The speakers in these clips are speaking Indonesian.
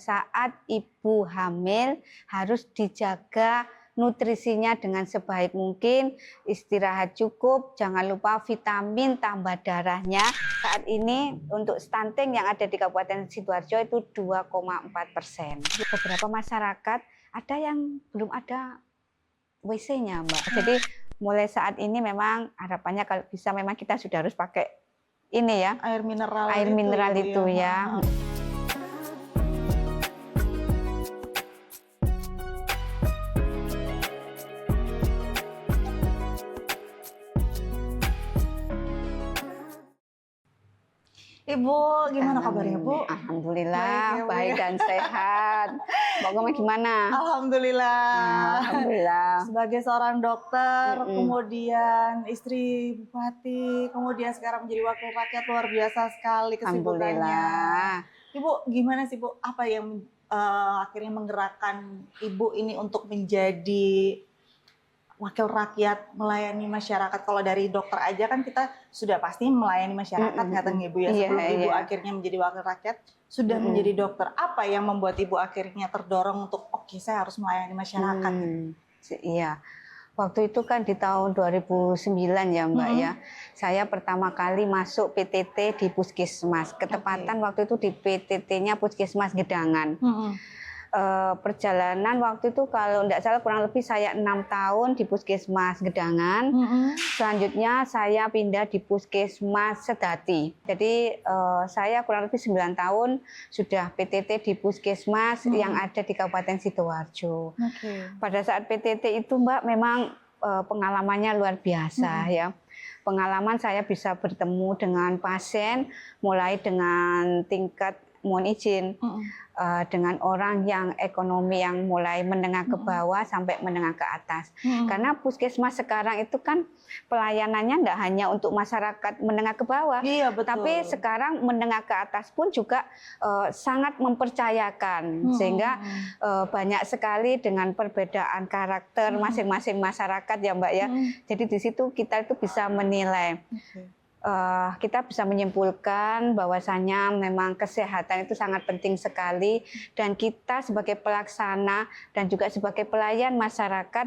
saat ibu hamil harus dijaga nutrisinya dengan sebaik mungkin, istirahat cukup, jangan lupa vitamin tambah darahnya. Saat ini untuk stunting yang ada di Kabupaten Sidoarjo itu 2,4%. Beberapa masyarakat ada yang belum ada WC-nya, Mbak. Jadi mulai saat ini memang harapannya kalau bisa memang kita sudah harus pakai ini ya, air mineral itu ya. Ibu, gimana kabarnya, Bu? Alhamdulillah, baik dan sehat. Mbak gimana? Alhamdulillah. Sebagai seorang dokter, kemudian istri bupati, kemudian sekarang menjadi wakil rakyat, luar biasa sekali kesibukannya. Ibu, gimana sih, Bu? Apa yang akhirnya menggerakkan Ibu ini untuk menjadi wakil rakyat, melayani masyarakat? Kalau dari dokter aja kan kita sudah pasti melayani masyarakat, katanya Ibu ya. Sebelum Ibu akhirnya menjadi wakil rakyat, sudah menjadi dokter. Apa yang membuat Ibu akhirnya terdorong untuk, oke, saya harus melayani masyarakat? Iya, waktu itu kan di tahun 2009 ya Mbak ya. Saya pertama kali masuk PTT di Puskesmas. Ketepatan waktu itu di PTT-nya Puskesmas Gedangan. Perjalanan waktu itu kalau tidak salah kurang lebih saya 6 tahun di Puskesmas Gedangan. Selanjutnya saya pindah di Puskesmas Sedati. Jadi saya kurang lebih 9 tahun sudah PTT di Puskesmas yang ada di Kabupaten Sidoarjo. Pada saat PTT itu Mbak memang pengalamannya luar biasa ya. Pengalaman saya bisa bertemu dengan pasien mulai dengan tingkat mohon izin dengan orang yang ekonomi yang mulai menengah ke bawah sampai menengah ke atas. Karena puskesmas sekarang itu kan pelayanannya tidak hanya untuk masyarakat menengah ke bawah, tapi sekarang menengah ke atas pun juga sangat mempercayakan, sehingga banyak sekali dengan perbedaan karakter masing-masing masyarakat ya Mbak ya. Jadi di situ kita itu bisa menilai. Kita bisa menyimpulkan bahwasanya memang kesehatan itu sangat penting sekali, dan kita sebagai pelaksana dan juga sebagai pelayan masyarakat,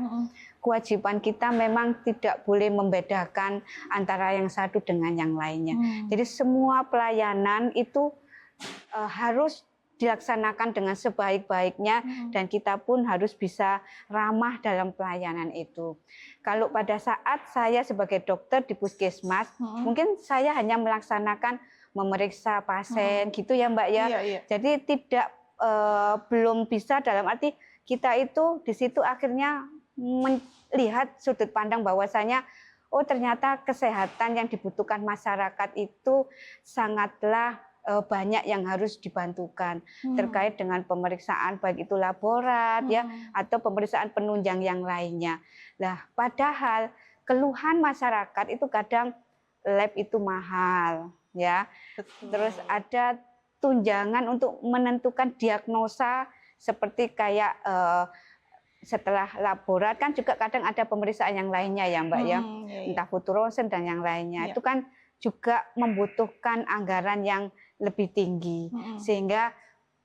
kewajiban kita memang tidak boleh membedakan antara yang satu dengan yang lainnya. Jadi semua pelayanan itu harus dilaksanakan dengan sebaik-baiknya, dan kita pun harus bisa ramah dalam pelayanan itu. Kalau pada saat saya sebagai dokter di puskesmas, mungkin saya hanya melaksanakan memeriksa pasien gitu ya Mbak ya. Jadi tidak belum bisa, dalam arti kita itu di situ akhirnya melihat sudut pandang bahwasanya oh ternyata kesehatan yang dibutuhkan masyarakat itu sangatlah banyak yang harus dibantukan terkait dengan pemeriksaan baik itu laborat ya atau pemeriksaan penunjang yang lainnya. Nah, padahal keluhan masyarakat itu kadang lab itu mahal ya. Terus ada tunjangan untuk menentukan diagnosa seperti kayak setelah laborat kan juga kadang ada pemeriksaan yang lainnya ya Mbak ya. Entah Futurosen dan yang lainnya. Itu kan juga membutuhkan anggaran yang lebih tinggi, sehingga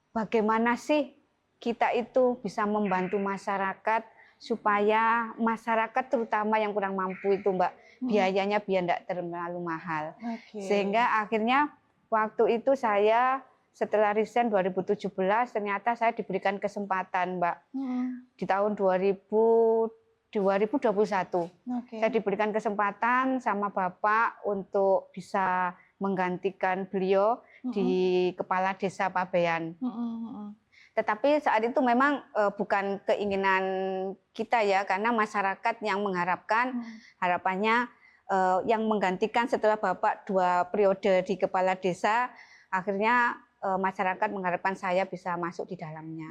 bagaimana sih kita itu bisa membantu masyarakat supaya masyarakat terutama yang kurang mampu itu Mbak, biayanya biar tidak terlalu mahal. Sehingga akhirnya waktu itu saya setelah resign 2017 ternyata saya diberikan kesempatan Mbak, di tahun 2021 saya diberikan kesempatan sama Bapak untuk bisa menggantikan beliau di Kepala Desa Pabean. Tetapi saat itu memang bukan keinginan kita ya, karena masyarakat yang mengharapkan, harapannya yang menggantikan setelah Bapak 2 periode di Kepala Desa, akhirnya masyarakat mengharapkan saya bisa masuk di dalamnya.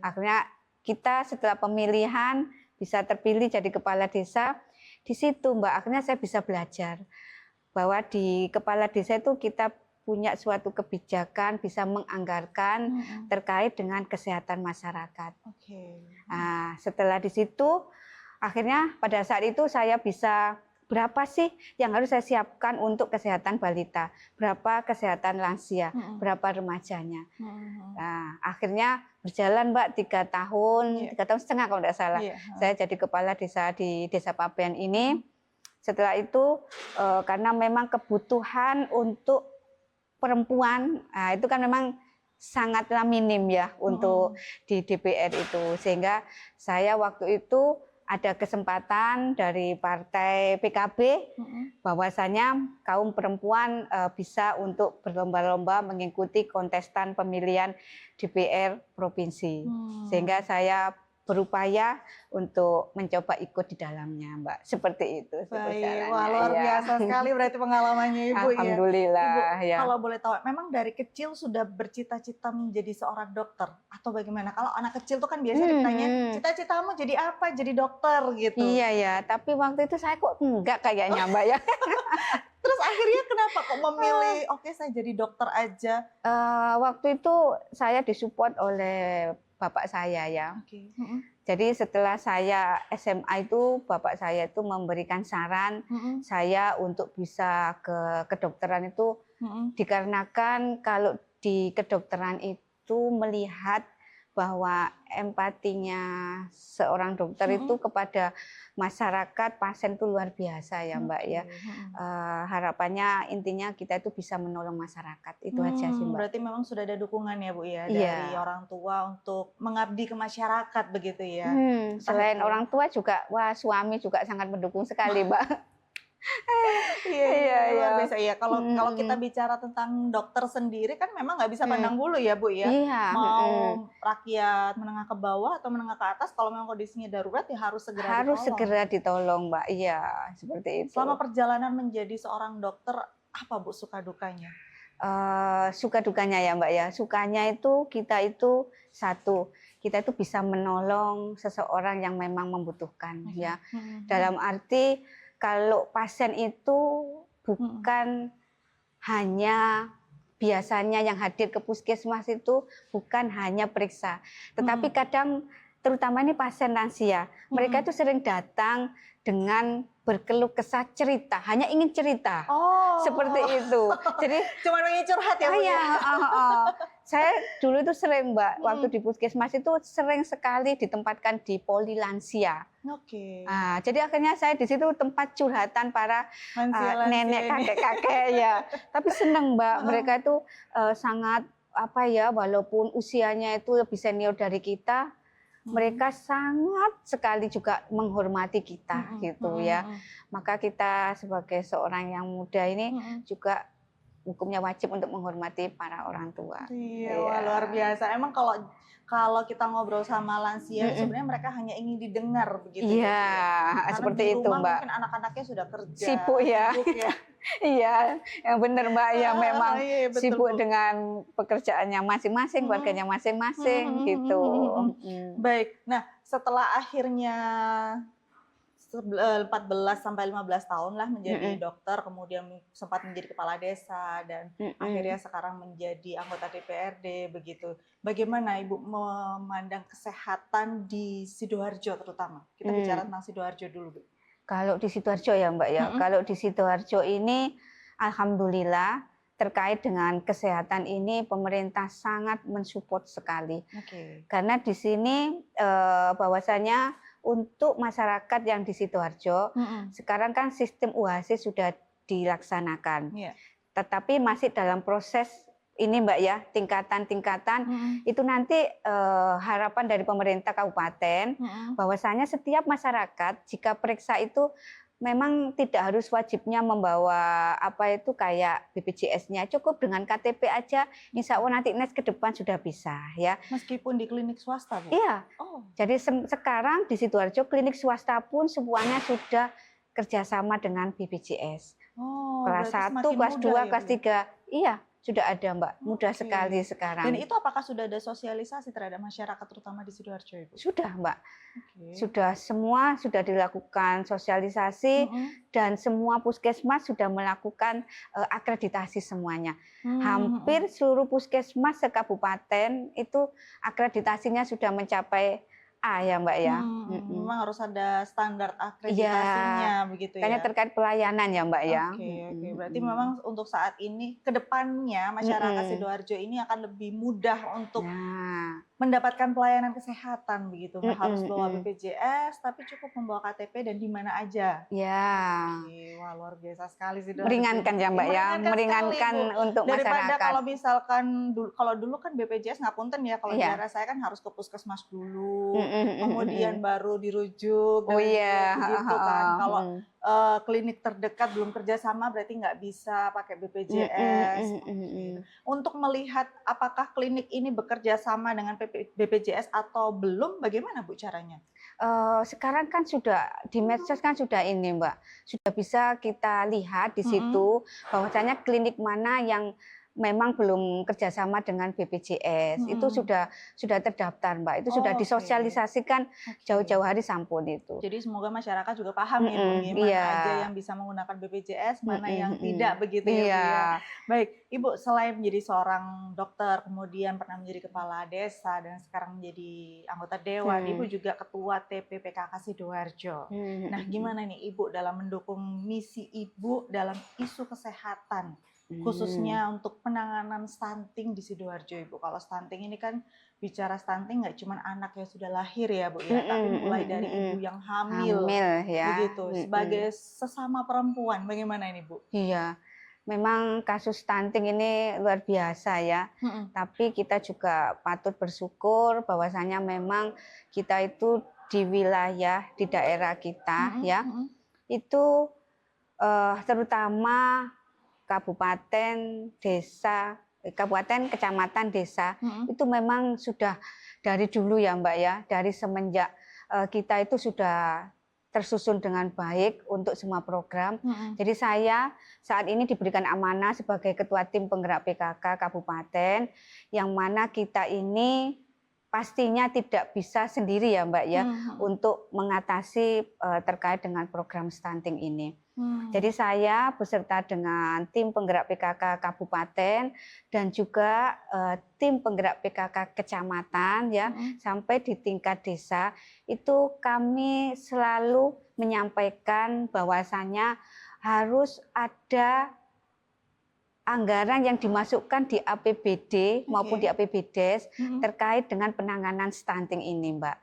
Akhirnya kita setelah pemilihan bisa terpilih jadi Kepala Desa, di situ Mbak akhirnya saya bisa belajar bahwa di Kepala Desa itu kita punya suatu kebijakan, bisa menganggarkan terkait dengan kesehatan masyarakat. Nah, setelah di situ, akhirnya pada saat itu saya bisa berapa sih yang harus saya siapkan untuk kesehatan balita, berapa kesehatan lansia, berapa remajanya. Nah, akhirnya berjalan Mbak 3 tahun, 3 tahun setengah kalau tidak salah. Saya jadi kepala desa di Desa Pabean ini. Setelah itu karena memang kebutuhan untuk perempuan, nah, itu kan memang sangatlah minim ya untuk di DPR itu, sehingga saya waktu itu ada kesempatan dari partai PKB bahwasanya kaum perempuan bisa untuk berlomba-lomba mengikuti kontestan pemilihan DPR provinsi, sehingga saya berupaya untuk mencoba ikut di dalamnya, Mbak. Seperti itu. Baik, wah luar biasa sekali berarti pengalamannya Ibu. Alhamdulillah. Ibu, kalau boleh tahu, memang dari kecil sudah bercita-cita menjadi seorang dokter atau bagaimana? Kalau anak kecil tuh kan biasanya ditanya, cita-citamu jadi apa? Jadi dokter gitu. Iya ya, tapi waktu itu saya kok enggak kayaknya Mbak ya. Terus akhirnya kenapa kok memilih, oke saya jadi dokter aja? Waktu itu saya disupport oleh bapak saya ya. Jadi setelah saya SMA itu bapak saya itu memberikan saran saya untuk bisa ke kedokteran itu dikarenakan kalau di kedokteran itu melihat bahwa empatinya seorang dokter itu kepada masyarakat pasien itu luar biasa ya Mbak ya. Harapannya intinya kita itu bisa menolong masyarakat, itu aja sih Mbak. Berarti memang sudah ada dukungan ya Bu ya dari orang tua untuk mengabdi ke masyarakat begitu ya. Selain orang tua juga, wah suami juga sangat mendukung sekali Mbak. Iya, luar biasa ya. Kalau kita bicara tentang dokter sendiri kan memang nggak bisa pandang bulu ya Bu ya. Mau rakyat menengah ke bawah atau menengah ke atas, kalau memang kondisinya darurat ya harus segera ditolong Mbak. Iya, seperti itu. Selama perjalanan menjadi seorang dokter, apa Bu suka dukanya? Suka dukanya ya Mbak ya. Sukanya itu kita itu satu, kita itu bisa menolong seseorang yang memang membutuhkan ya. Dalam arti kalau pasien itu bukan hanya biasanya yang hadir ke puskesmas itu bukan hanya periksa, tetapi kadang terutama ini pasien lansia, mereka itu sering datang dengan berkeluh kesah cerita, hanya ingin cerita, seperti itu. Jadi cuma ingin curhat ya Bu ya? Saya dulu itu sering Mbak, waktu di puskesmas itu sering sekali ditempatkan di poli lansia. Nah, jadi akhirnya saya di situ tempat curhatan para nenek kakek-kakek ya. Tapi senang Mbak, mereka itu sangat apa ya, walaupun usianya itu lebih senior dari kita, mereka sangat sekali juga menghormati kita gitu ya. Maka kita sebagai seorang yang muda ini juga hukumnya wajib untuk menghormati para orang tua. Iya, wah, luar biasa. Emang kalau kita ngobrol sama lansia sebenarnya mereka hanya ingin didengar begitu. Iya, seperti itu Mbak. Mungkin anak-anaknya sudah kerja. Sibuk ya. Iya, yang benar Mbak ya, memang sibuk dengan pekerjaannya masing-masing, keluarganya masing-masing gitu. Baik. Nah, setelah akhirnya 14 sampai 15 tahun lah menjadi dokter, kemudian sempat menjadi kepala desa dan akhirnya sekarang menjadi anggota DPRD begitu. Bagaimana Ibu memandang kesehatan di Sidoarjo terutama? Kita bicara tentang Sidoarjo dulu, Bu. Kalau di Sidoarjo ya Mbak ya, kalau di Sidoarjo ini alhamdulillah terkait dengan kesehatan ini pemerintah sangat mensupport sekali. Karena di sini bahwasanya untuk masyarakat yang di Sidoarjo, sekarang kan sistem UHC sudah dilaksanakan. Tetapi masih dalam proses ini Mbak ya, tingkatan-tingkatan itu nanti harapan dari pemerintah kabupaten bahwasanya setiap masyarakat jika periksa itu memang tidak harus wajibnya membawa apa itu kayak BPJS-nya, cukup dengan KTP aja, insya Allah nanti next ke depan sudah bisa ya. Meskipun di klinik swasta Bu? Iya, jadi sekarang di Sidoarjo klinik swasta pun semuanya sudah kerjasama dengan BPJS. Kelas 1, kelas 2, kelas 3, iya. Sudah ada Mbak, mudah sekali sekarang. Dan itu apakah sudah ada sosialisasi terhadap masyarakat terutama di Sidoarjo Ibu? Sudah Mbak, sudah semua sudah dilakukan sosialisasi dan semua puskesmas sudah melakukan akreditasi semuanya. Hampir seluruh puskesmas se-kabupaten itu akreditasinya sudah mencapai A ya Mbak ya. Memang harus ada standar Iya, akreditasinya begitu kayaknya ya. terkait pelayanan ya Mbak ya. Oke. Berarti memang untuk saat ini, ke depannya masyarakat Sidoarjo ini akan lebih mudah untuk Nah, mendapatkan pelayanan kesehatan begitu. Nggak harus bawa mm. BPJS, tapi cukup membawa KTP dan di mana aja. Ya, Oke, wah luar biasa sekali Sidoarjo. meringankan ya Mbak ya, meringankan sekali, Bu. untuk Daripada masyarakat. kalau misalkan kalau dulu kan BPJS ngapunten ya, kalau di Iya. daerah saya kan harus ke puskesmas dulu, Mm. kemudian baru dirujuk Oh iya, begitu kan. Kalau klinik terdekat belum kerjasama berarti nggak bisa pakai BPJS. Oke. Untuk melihat apakah klinik ini bekerja sama dengan BPJS atau belum, bagaimana Bu caranya? Sekarang kan sudah di medsos kan sudah ini Mbak, sudah bisa kita lihat di situ bahwasanya klinik mana yang memang belum kerjasama dengan BPJS. Itu sudah terdaftar Mbak, itu sudah disosialisasikan jauh-jauh hari sampun itu. Jadi semoga masyarakat juga paham ya Bu, mana aja yang bisa menggunakan BPJS, mana yang tidak begitu ya Bu ya. Baik, Ibu selain menjadi seorang dokter, kemudian pernah menjadi kepala desa dan sekarang menjadi anggota dewan, Ibu juga ketua TPPKK Sidoarjo. Nah, gimana nih Ibu dalam mendukung misi Ibu dalam isu kesehatan, khususnya untuk penanganan stunting di Sidoarjo Ibu? Kalau stunting ini kan bicara stunting nggak cuma anak yang sudah lahir ya Bu ya, tapi mulai dari ibu yang hamil ya. begitu. Sebagai sesama perempuan, bagaimana ini Bu? Iya, memang kasus stunting ini luar biasa ya. Tapi kita juga patut bersyukur bahwasanya memang kita itu di wilayah di daerah kita ya itu terutama kabupaten, desa, kabupaten, kecamatan, desa itu memang sudah dari dulu ya Mbak ya, dari semenjak kita itu sudah tersusun dengan baik untuk semua program. Jadi saya saat ini diberikan amanah sebagai ketua tim penggerak PKK Kabupaten, yang mana kita ini pastinya tidak bisa sendiri ya Mbak ya untuk mengatasi terkait dengan program stunting ini. Jadi saya beserta dengan tim penggerak PKK Kabupaten dan juga tim penggerak PKK Kecamatan ya sampai di tingkat desa itu kami selalu menyampaikan bahwasannya harus ada anggaran yang dimasukkan di APBD maupun di APBDes terkait dengan penanganan stunting ini, Mbak.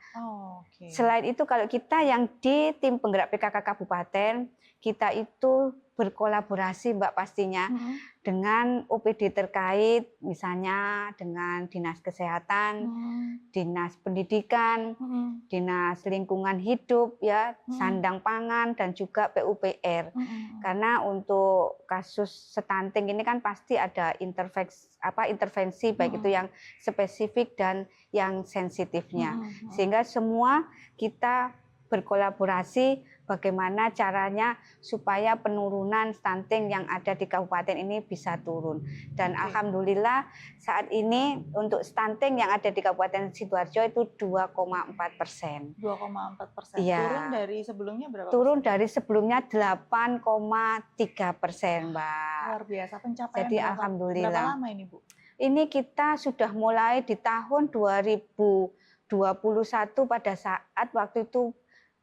Selain itu kalau kita yang di tim penggerak PKK Kabupaten, kita itu berkolaborasi Mbak pastinya dengan OPD terkait, misalnya dengan Dinas Kesehatan, Dinas Pendidikan, Dinas Lingkungan Hidup ya, Sandang Pangan dan juga PUPR. Karena untuk kasus stunting ini kan pasti ada intervensi baik itu yang spesifik dan yang sensitifnya. Sehingga semua kita berkolaborasi bagaimana caranya supaya penurunan stunting yang ada di kabupaten ini bisa turun. Dan alhamdulillah saat ini untuk stunting yang ada di Kabupaten Sidoarjo itu 2,4%. 2,4%. Iya. Turun dari sebelumnya berapa? Turun dari sebelumnya 8,3%, Mbak. Luar biasa pencapaian. Jadi alhamdulillah. Berapa lama ini Bu? Ini kita sudah mulai di tahun 2021 pada saat waktu itu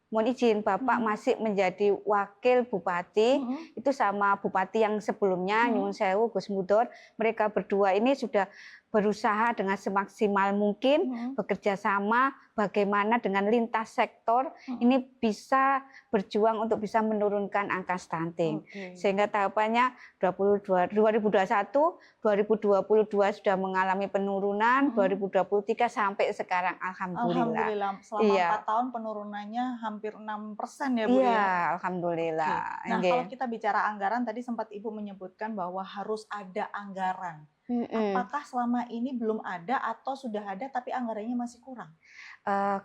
mohon izin Bapak masih menjadi wakil bupati itu sama bupati yang sebelumnya Nyuwun Sewu Gus Mudor, mereka berdua ini sudah berusaha dengan semaksimal mungkin bekerja sama bagaimana dengan lintas sektor ini bisa berjuang untuk bisa menurunkan angka stunting. Sehingga tahapannya 2021, 2022 sudah mengalami penurunan, 2023 sampai sekarang alhamdulillah. Selama 4 tahun penurunannya hampir 6% ya Bu ya. Iya, alhamdulillah. Nah, kalau kita bicara anggaran tadi sempat Ibu menyebutkan bahwa harus ada anggaran. Apakah selama ini belum ada atau sudah ada tapi anggarannya masih kurang?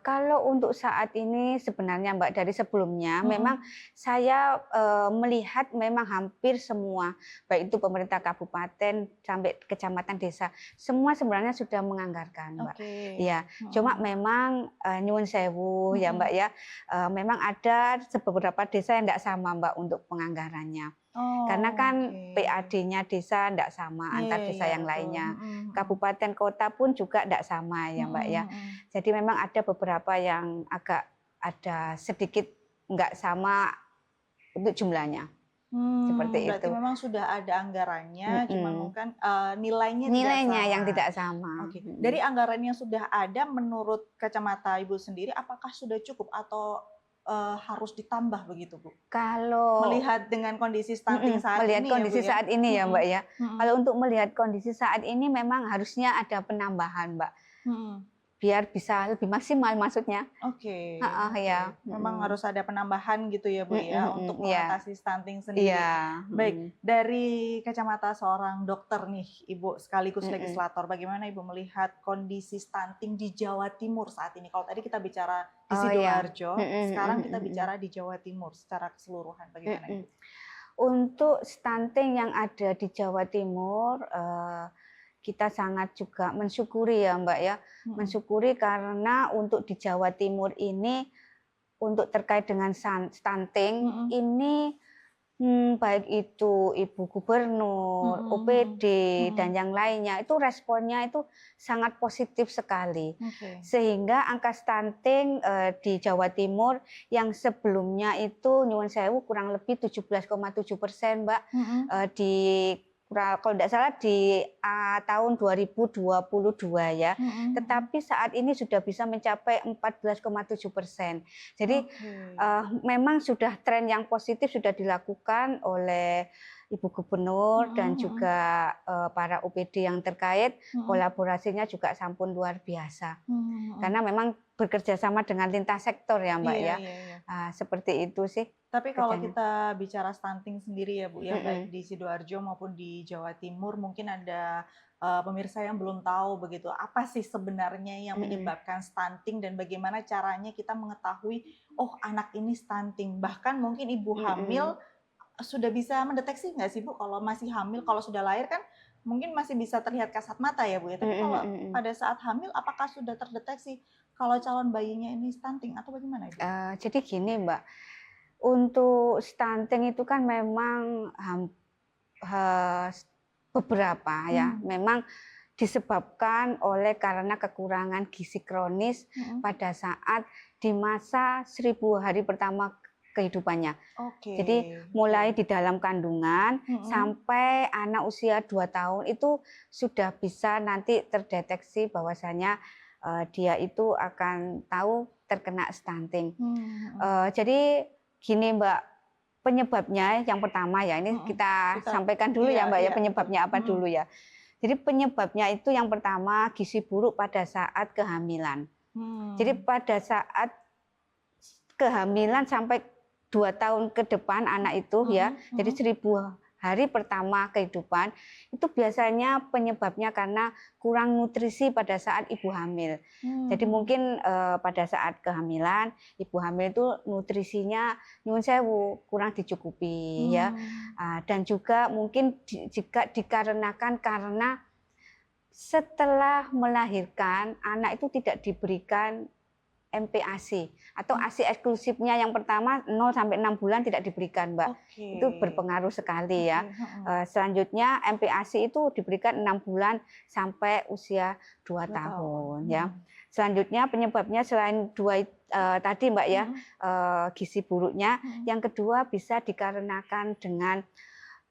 Kalau untuk saat ini sebenarnya Mbak dari sebelumnya memang saya melihat memang hampir semua baik itu pemerintah kabupaten sampai kecamatan desa semua sebenarnya sudah menganggarkan Mbak. Ya, cuma memang Nyuwun Sewu ya Mbak ya, memang ada beberapa desa yang tidak sama Mbak untuk penganggarannya. Oh, Karena kan oke. PAD-nya desa tidak sama Iya antar desa iya, yang betul. lainnya. Mhm mhm. Kabupaten kota pun juga tidak sama ya Mbak ya. Mhm mhm. Jadi memang ada beberapa yang agak ada sedikit nggak sama untuk jumlahnya, seperti Berarti itu. memang sudah ada anggarannya, cuma Mm-mm. mungkin, nilainya tidak Nilainya yang sama. tidak sama. Oke, Mm-mm. dari anggaran yang sudah ada menurut kacamata Ibu sendiri apakah sudah cukup atau, harus ditambah begitu, Bu? Kalau Melihat dengan kondisi stunting saat melihat ini ya, Bu, kondisi ya? saat ini ya Mhm, Mbak ya. mhm, Kalau untuk melihat kondisi saat ini memang harusnya ada penambahan Mbak, mhm. biar bisa lebih maksimal maksudnya. Oke Heeh, oke. ya. Memang harus ada penambahan gitu ya, Bu, ya, untuk Iya, mengatasi stunting iya. sendiri. Baik, dari kacamata seorang dokter nih, Ibu sekaligus Mm-mm. legislator, bagaimana Ibu melihat kondisi stunting di Jawa Timur saat ini? Kalau tadi kita bicara di Oh ya. Sidoarjo, sekarang kita bicara di Jawa Timur secara keseluruhan, bagaimana Ibu? Untuk stunting yang ada di Jawa Timur, kita sangat juga mensyukuri ya Mbak ya, Mhm, mensyukuri karena untuk di Jawa Timur ini, untuk terkait dengan stunting mhm, ini, baik itu Ibu Gubernur, mhm, OPD, dan mhm, yang lainnya itu responnya itu sangat positif sekali. oke, Sehingga angka stunting, di Jawa Timur yang sebelumnya itu nyuwun sewu kurang lebih 17,7% Mbak, mhm, di kalau tidak salah di tahun 2022 ya. mhm mhm, Tetapi saat ini sudah bisa mencapai 14,7%. Jadi oke, memang sudah tren yang positif sudah dilakukan oleh Ibu Gubernur dan mhm mhm, juga, para OPD yang terkait, mhm, kolaborasinya juga sampun luar biasa. mhm mhm. Karena memang bekerja sama dengan lintas sektor ya, Mbak, Iya ya. iya iya. Seperti itu sih Tapi kalau kerjanya. kita bicara stunting sendiri ya Bu ya, baik Mhm, di Sidoarjo maupun di Jawa Timur, mungkin ada, pemirsa yang belum tahu begitu, apa sih sebenarnya yang mhm, menyebabkan stunting dan bagaimana caranya kita mengetahui, "Oh anak ini stunting." Bahkan mungkin ibu hamil mhm, sudah bisa mendeteksi nggak sih Bu kalau masih hamil? Kalau sudah lahir kan mungkin masih bisa terlihat kasat mata ya Bu ya, tapi mhm kalau mhm mhm. pada saat hamil apakah sudah terdeteksi kalau calon bayinya ini stunting atau bagaimana Ibu? Jadi gini, Mbak, untuk stunting itu kan memang beberapa ya, Hmm, memang disebabkan oleh karena kekurangan gizi kronis mhm. pada saat di masa 1000 hari pertama kehidupannya. Oke Jadi oke. mulai di dalam kandungan Mhm. sampai anak usia 2 tahun itu sudah bisa nanti terdeteksi bahwasanya, dia itu akan tahu terkena stunting. Mhm. Jadi gini Mbak, penyebabnya yang pertama ya, ini Mhm. kita Kita sampaikan dulu iya ya Mbak ya, iya betul. penyebabnya apa Mhm. dulu ya. Jadi penyebabnya itu yang pertama gizi buruk pada saat kehamilan. Jadi Mmm. pada saat kehamilan sampai 2 tahun ke depan anak itu ya, Mhm jadi mhm. 1000 hari pertama kehidupan, itu biasanya penyebabnya karena kurang nutrisi pada saat ibu hamil. Mmm, Jadi mhm. mungkin, pada saat kehamilan, ibu hamil itu nutrisinya nyuwun sewu, kurang dicukupi ya. Mmm. Dan juga mungkin jika dikarenakan karena setelah melahirkan, anak itu tidak diberikan MPASI atau Oh, ASI eksklusifnya yang pertama 0 sampai 6 bulan tidak diberikan, Mbak. oke. Itu berpengaruh sekali Oke, ya. heeh. Selanjutnya MPASI itu diberikan 6 bulan sampai usia 2 2 tahun. tahun ya. Mhm. Selanjutnya penyebabnya selain tadi Mbak ya, Mhm gizi buruknya, mhm. yang kedua bisa dikarenakan dengan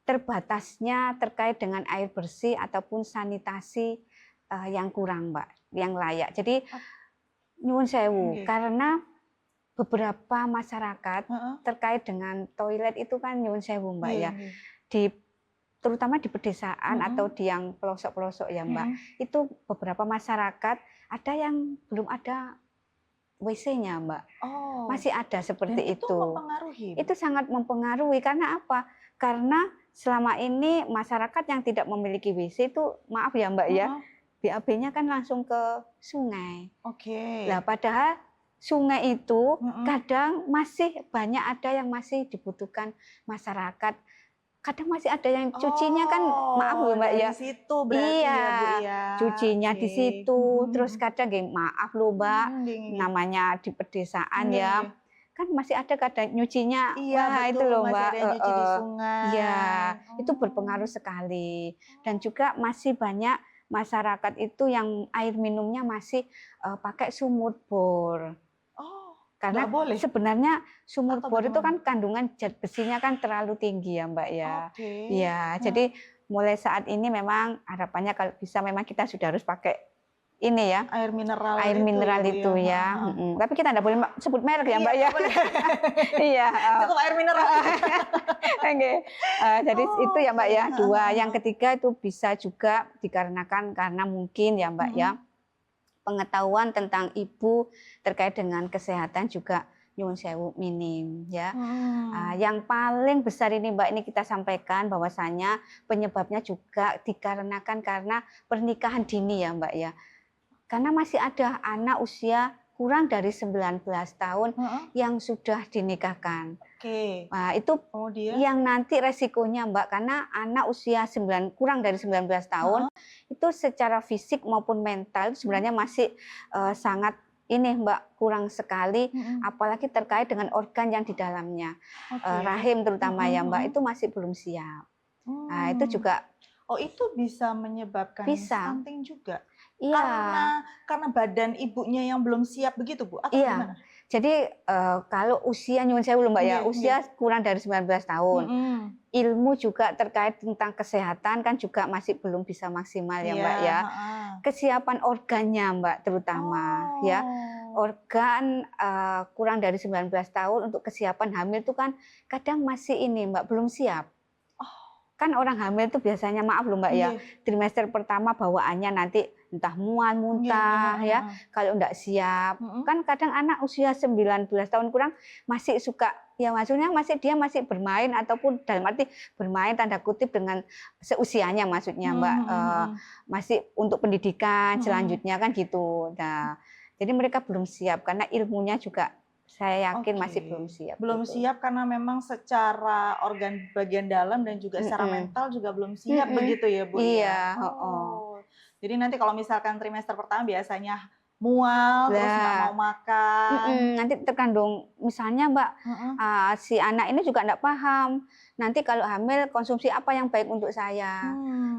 terbatasnya terkait dengan air bersih ataupun sanitasi, yang kurang, Mbak, yang layak. Jadi Ap nyuwun sewu, nggih. karena beberapa masyarakat Heeh. terkait dengan toilet itu kan nyuwun sewu, Mbak, Nggih ya, nggih. di terutama di pedesaan atau Mhm di yang pelosok-pelosok ya, Mbak, mhm. itu beberapa masyarakat ada yang belum ada WC-nya, Mbak, Oh, masih ada dan seperti itu itu. mempengaruhi, Bu? Itu sangat mempengaruhi, karena apa? Karena selama ini masyarakat yang tidak memiliki WC itu, maaf ya, Mbak, ya, Heeh. BAB-nya kan langsung ke sungai. Oke. Lah padahal sungai itu Mhm. kadang masih banyak ada yang masih dibutuhkan masyarakat. Kadang masih ada yang cucinya kan, maaf Oh, ya Mbak dari ya, situ berarti iya, ya, Bu, ya? cucinya Oke. di situ, Mhm terus mhm. kadang maaf loh Mbak, Nggih nggih. namanya di pedesaan Nggih ya, nggih. kan masih ada kadang nyucinya. Iya, Wah, itu betul, loh masih Mbak. ada yang nyuci di Heeh. sungai. Iya, itu Oh. berpengaruh sekali. Dan juga masih banyak masyarakat itu yang air minumnya masih pakai sumur bor. Oh, Karena nggak boleh sebenarnya sumur atau bor itu bagaimana? kan kandungan zat besinya kan terlalu tinggi ya Mbak ya. Oke. Iya, jadi mulai saat ini memang harapannya kalau bisa memang kita sudah harus pakai ini ya, Air mineral air itu ya, mineral Bu, itu ya? ya. Heeh. Tapi kita nggak boleh sebut merek ya Iya, Mbak ya. nggak boleh. Iya. Cukup air mineral. Oke. Jadi itu ya Mbak Oke. ya. Dua. Heeh, Yang ketiga itu bisa juga dikarenakan karena mungkin ya Mbak ya, pengetahuan tentang ibu terkait dengan kesehatan juga nyuwun sewu minim ya. Yang paling besar ini Mbak, ini kita sampaikan bahwasanya penyebabnya juga dikarenakan karena pernikahan dini ya Mbak ya. Karena masih ada anak usia kurang dari 19 tahun yang sudah dinikahkan. Oke. Nah, itu Kemudian? yang nanti resikonya Mbak, karena anak usia kurang dari 19 tahun itu secara fisik maupun mental sebenarnya masih sangat ini Mbak, kurang sekali, apalagi terkait dengan organ yang di dalamnya. Oke. Rahim terutama ya Mbak, itu masih belum siap. Nah, itu juga Oh, itu bisa menyebabkan bisa. stunting juga? Iya. Karena badan ibunya yang belum siap begitu, Bu? Atau Iya. gimana? Jadi kalau usia nyuwun sewu lho Mbak ya, Iya, usia kurang dari 19 tahun. Ilmu juga terkait tentang kesehatan kan juga masih belum bisa maksimal ya Mbak ya. Kesiapan organnya Mbak terutama ya. Organ kurang dari 19 tahun untuk kesiapan hamil itu kan kadang masih ini Mbak, belum siap. Kan orang hamil itu biasanya maaf loh Mbak ya, trimester pertama bawaannya nanti entah mual, muntah ya, kalau enggak siap. Kan kadang anak usia 19 tahun kurang masih suka, ya maksudnya dia masih bermain ataupun dalam arti bermain tanda kutip dengan seusianya maksudnya Mbak, masih untuk pendidikan selanjutnya kan gitu. Nah, jadi mereka belum siap karena ilmunya juga saya yakin masih belum siap. Belum gitu. siap karena memang secara organ bagian dalam dan juga secara mental juga belum siap begitu ya Bu? Iya. Jadi nanti kalau misalkan trimester pertama biasanya mual, terus nggak mau makan. Nanti terkandung, misalnya Mbak, si anak ini juga nggak paham. Nanti kalau hamil konsumsi apa yang baik untuk saya.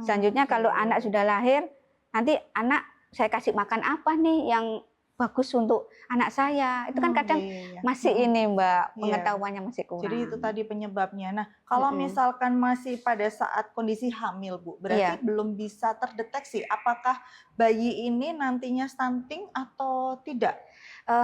Selanjutnya kalau anak sudah lahir, nanti anak saya kasih makan apa nih yang bagus untuk anak saya. Itu kan kadang masih ini Mbak, pengetahuannya masih kurang. Jadi itu tadi penyebabnya. Nah, kalau misalkan masih pada saat kondisi hamil Bu, berarti belum bisa terdeteksi apakah bayi ini nantinya stunting atau tidak?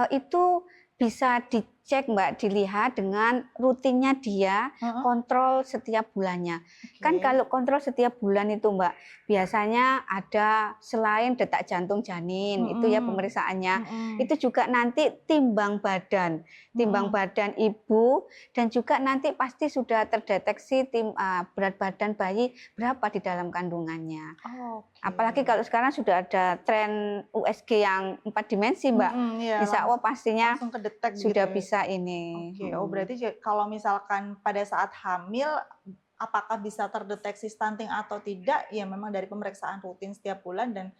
Itu bisa dicek Mbak, dilihat dengan rutinnya dia kontrol setiap bulannya. Kan kalau kontrol setiap bulan itu Mbak, biasanya ada selain detak jantung janin, itu ya pemeriksaannya, itu juga nanti timbang badan ibu, dan juga nanti pasti sudah terdeteksi berat badan bayi berapa di dalam kandungannya. Apalagi kalau sekarang sudah ada tren USG yang 4 dimensi Mbak, insya Allah pastinya sudah bisa ini. Berarti kalau misalkan pada saat hamil, apakah bisa terdeteksi stunting atau tidak, ya memang dari pemeriksaan rutin setiap bulan dan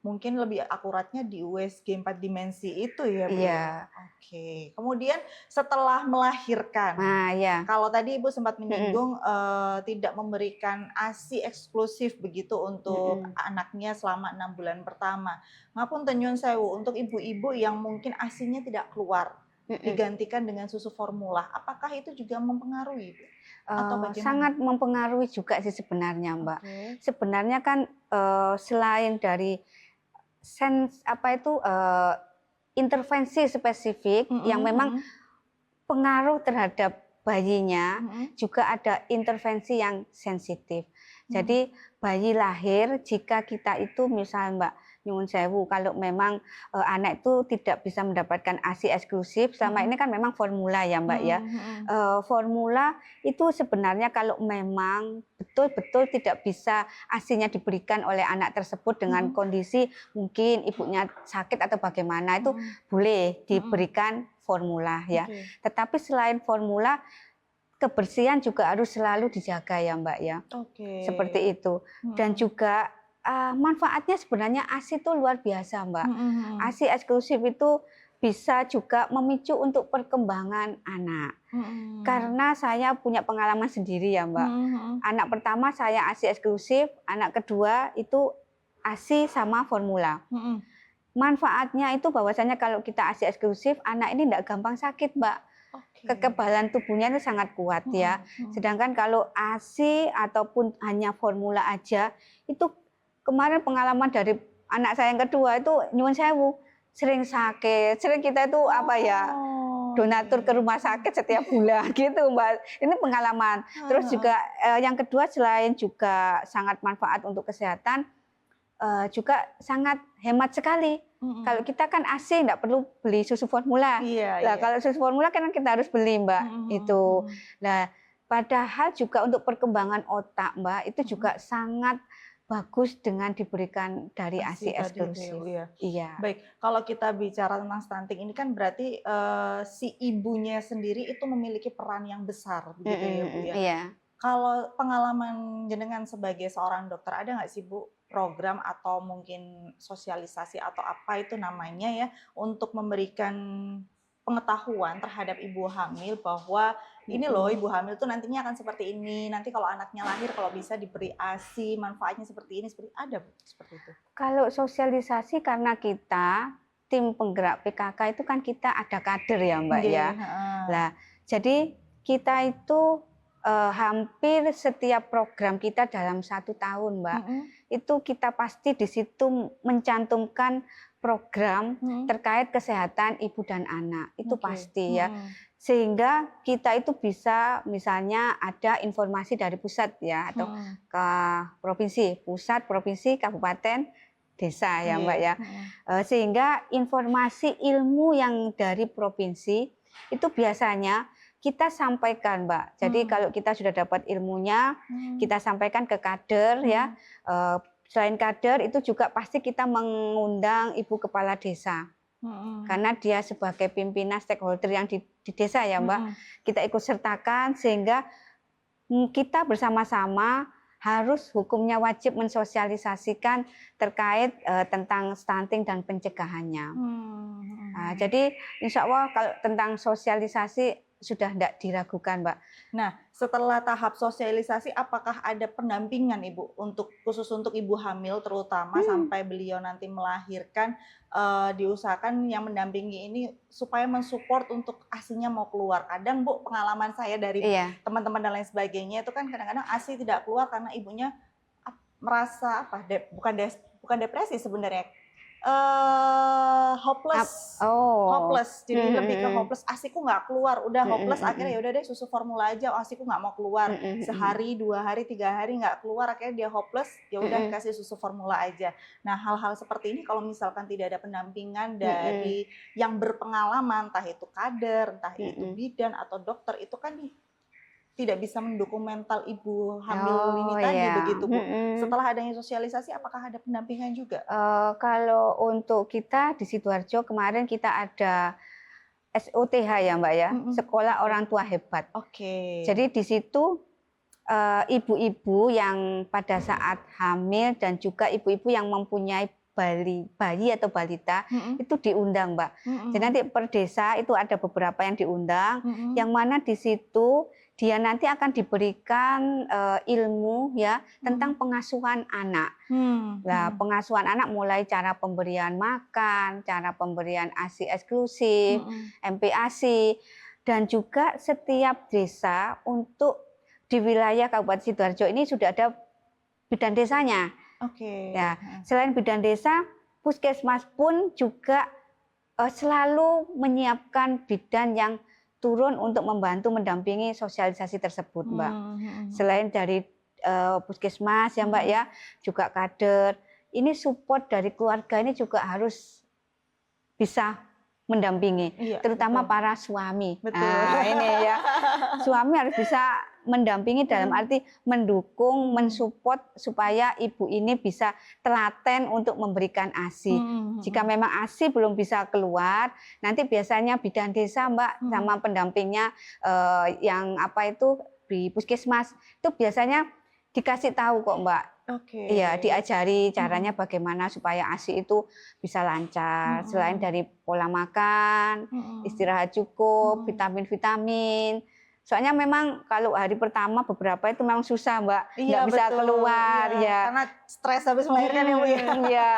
mungkin lebih akuratnya di USG 4 dimensi itu ya Bu? Iya. Kemudian setelah melahirkan, kalau tadi Ibu sempat menyinggung tidak memberikan ASI eksklusif begitu untuk anaknya selama 6 bulan pertama. Ngapunten nyuwun sewu, untuk ibu-ibu yang mungkin ASInya tidak keluar, digantikan dengan susu formula, apakah itu juga mempengaruhi Bu? Sangat mempengaruhi juga sih sebenarnya Mbak. Sebenarnya kan selain dari intervensi spesifik yang memang pengaruh terhadap bayinya, juga ada intervensi yang sensitif. Jadi bayi lahir, jika kita itu misal Mbak, nyuwun sewu, kalau memang anak itu tidak bisa mendapatkan ASI eksklusif, selama ini kan memang formula ya Mbak ya. Formula itu sebenarnya kalau memang betul-betul tidak bisa ASI-nya diberikan oleh anak tersebut dengan kondisi mungkin ibunya sakit atau bagaimana, itu boleh diberikan formula ya. Tetapi selain formula, kebersihan juga harus selalu dijaga ya Mbak ya. Seperti itu. Dan juga manfaatnya sebenarnya ASI itu luar biasa Mbak. ASI eksklusif itu bisa juga memicu untuk perkembangan anak. Karena saya punya pengalaman sendiri ya Mbak. Anak pertama saya ASI eksklusif, anak kedua itu ASI sama formula. Manfaatnya itu bahwasanya kalau kita ASI eksklusif, anak ini tidak gampang sakit Mbak. Kekebalan tubuhnya itu sangat kuat ya. Sedangkan kalau ASI ataupun hanya formula aja, itu kemarin pengalaman dari anak saya yang kedua itu nyuwun sewu, sering sakit, sering kita itu donatur ke rumah sakit setiap bulan gitu Mbak. Ini pengalaman. Terus juga yang kedua selain juga sangat manfaat untuk kesehatan, juga sangat hemat sekali. Kalau kita kan ASI nggak perlu beli susu formula. Kalau susu formula kan kita harus beli Mbak itu. Nah, padahal juga untuk perkembangan otak Mbak itu juga sangat bagus dengan diberikan dari ASI eksklusif. Iya. Baik, kalau kita bicara tentang stunting ini kan berarti si ibunya sendiri itu memiliki peran yang besar, begitu ya Bu ya. Iya. Kalau pengalaman jenengan sebagai seorang dokter, ada nggak sih Bu program atau mungkin sosialisasi atau apa itu namanya ya untuk memberikan pengetahuan terhadap ibu hamil bahwa ini loh ibu hamil tuh nantinya akan seperti ini, nanti kalau anaknya lahir kalau bisa diberi ASI, manfaatnya seperti ini, seperti ada Bu, seperti itu. Kalau sosialisasi karena kita tim penggerak PKK itu kan kita ada kader ya Mbak ya. Nah, jadi kita itu hampir setiap program kita dalam 1 tahun Mbak, itu kita pasti di situ mencantumkan program terkait kesehatan ibu dan anak, itu pasti ya. Sehingga kita itu bisa misalnya ada informasi dari pusat ya atau ke provinsi, pusat, provinsi, kabupaten, desa ya Mbak ya. Sehingga informasi ilmu yang dari provinsi itu biasanya kita sampaikan Mbak. Jadi kalau kita sudah dapat ilmunya, kita sampaikan ke kader ya. Selain kader itu juga pasti kita mengundang ibu kepala desa. Karena dia sebagai pimpinan stakeholder yang di desa ya Mbak. Kita ikut sertakan sehingga kita bersama-sama harus hukumnya wajib mensosialisasikan terkait tentang stunting dan pencegahannya. Nah, jadi insya Allah kalau tentang sosialisasi sudah tidak diragukan Mbak. Nah, setelah tahap sosialisasi, apakah ada pendampingan Ibu khusus untuk ibu hamil terutama sampai beliau nanti melahirkan, diusahakan yang mendampingi ini supaya mensupport untuk ASI-nya mau keluar. Kadang Bu, pengalaman saya dari teman-teman dan lain sebagainya itu kan kadang-kadang ASI tidak keluar karena ibunya merasa bukan depresi sebenarnya. Hopeless, jadi lebih ke hopeless. ASIku nggak keluar, udah hopeless akhirnya ya udah deh susu formula aja. ASIku nggak mau keluar, sehari, 2 hari, 3 hari nggak keluar, akhirnya dia hopeless, ya udah kasih susu formula aja. Nah hal-hal seperti ini kalau misalkan tidak ada pendampingan dari yang berpengalaman, entah itu kader, entah itu bidan atau dokter, itu kan tidak bisa mendukung mental ibu hamil ini tadi begitu Bu. Setelah adanya sosialisasi, apakah ada pendampingan juga? Kalau untuk kita di Sidoarjo kemarin kita ada SOTH ya Mbak ya, Sekolah Orang Tua Hebat. Jadi di situ ibu-ibu yang pada saat hamil dan juga ibu-ibu yang mempunyai bayi atau balita itu diundang Mbak. Jadi nanti per desa itu ada beberapa yang diundang, yang mana di situ dia nanti akan diberikan ilmu ya tentang pengasuhan anak. Nah, pengasuhan anak mulai cara pemberian makan, cara pemberian ASI eksklusif, MPASI, dan juga setiap desa untuk di wilayah Kabupaten Sidoarjo ini sudah ada bidan desanya. Ya, selain bidan desa, puskesmas pun juga selalu menyiapkan bidan yang turun untuk membantu mendampingi sosialisasi tersebut, Mbak. Selain dari puskesmas ya Mbak ya, juga kader. Ini support dari keluarga ini juga harus bisa mendampingi, terutama para suami. Nah, ini ya, suami harus bisa mendampingi dalam arti mendukung, mensupport supaya ibu ini bisa telaten untuk memberikan ASI. Jika memang ASI belum bisa keluar, nanti biasanya bidan desa Mbak sama pendampingnya yang apa itu di puskesmas itu biasanya dikasih tahu kok Mbak. Oke. Iya, diajari caranya bagaimana supaya ASI itu bisa lancar. Selain dari pola makan, istirahat cukup, vitamin-vitamin. Soalnya memang kalau hari pertama beberapa itu memang susah, Mbak. Iya, Nggak bisa betul. keluar, Iya, ya. karena stres habis melahirkan ya, Bu ya. Iya,